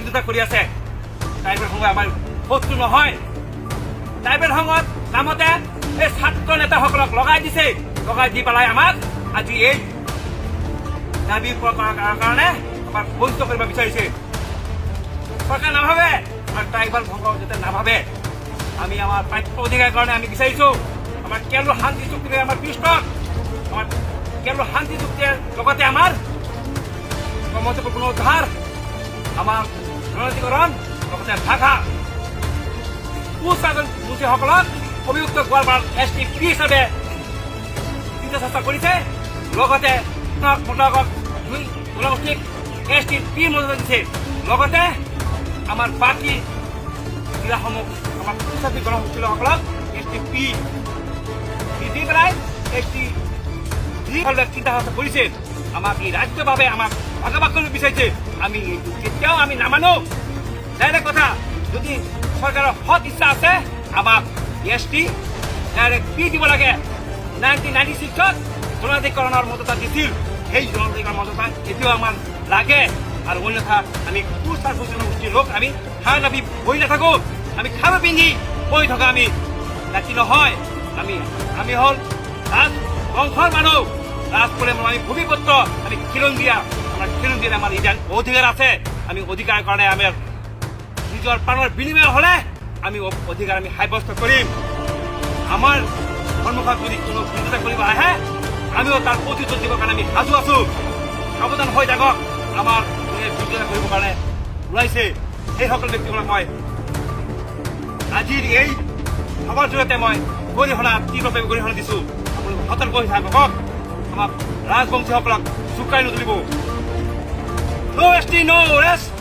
বিৰোধিতা কৰি আছে ট্ৰাইবেল সংঘ আমাৰ শত্ৰু নহয় ট্ৰাইবেল সংঘৰ নামতে এই ছাত্ৰ নেতাসকলক লগাই দিছে লগাই দি পেলাই আমাক আজি এই দাবী কৰাৰ কাৰণে আমাক বঞ্চিত কৰিব বিচাৰিছে চৰকাৰে নাভাবে আমাৰ ট্ৰাইবেল সংঘ যাতে নাভাবে আমি আমাৰ প্ৰাপ্য অধিকাৰৰ কাৰণে আমি বিচাৰিছো আমাৰ কেৱল শান্তি চুক্তিৰে আমাৰ পৃষ্ঠত আমাৰ কেৱল শান্তি চুক্তিৰ লগতে আমাৰ কৰ্মচাৰী পুনৰুদ্ধাৰ আমাৰ জনজাতিকৰণ লগতে ভাষা মুচিসকলক অভিযুক্ত গোৱালপাৰাত STP হিচাপে চেষ্টা কৰিছে লগতে দুই জনগোষ্ঠীক STP মৰ্যাদা দিছে লগতে আমাৰ বাকী জিলাসমূহ আমাৰ পিছাচী জনগোষ্ঠীসকলক STP দি পেলাই চিন্তা কৰিছে আমাক এই ৰাজ্যভাৱে আমাক ভাগাভাগ কৰিব বিচাৰিছে আমি এইটো কেতিয়াও আমি নামানো ডাইৰেক্ট কথা যদি চৰকাৰৰ সৎ ইচ্ছা আছে আমাক ST ডাইৰেক্ট P দিব লাগে 1996ত জনজাতিকৰণৰ মৰ্যাদা দিছিল সেই জনজাতিকৰণ মৰ্যাদা এতিয়াও আমাৰ লাগে আৰু অন্যথা আমি জনগোষ্ঠীৰ লোক আমি খাৰ নাপি বহি নাথাকো আমি খাব পিন্ধি বহি থকা আমি জাতি নহয় আমি হল ৰাজ বংশৰ মানুহ ৰাজ কৰিলে আমি ভূমিপুত্ৰ আমি খিলঞ্জীয়া আমাৰ খিলঞ্জীয়াৰ আমাৰ অধিকাৰ আছে আমি অধিকাৰৰ কাৰণে আমি নিজৰ প্ৰাণৰ বিনিময় হলে আমি অধিকাৰ আমি সাব্যস্ত কৰিম আমাৰ সন্মুখত যদি কোনো বিৰোধিতা কৰিব আহে আমিও তাৰ প্ৰত্যুত্তৰ দিবৰ কাৰণে আমি সাজু আছো সাৱধান হৈ থাকক আমাৰ বিৰোধিতা কৰিবৰ কাৰণে ওলাইছে সেইসকল ব্যক্তিসকলক মই আজিৰ এই সভাৰ জৰিয়তে মই গৰিহণা তীব্ৰভাৱে গৰিহণা দিছো আপোনালোক সতৰ্ক হৈ থাকক আমাক ৰাজবংশীসকলক চুকাই নতুলিব No ST, no rest.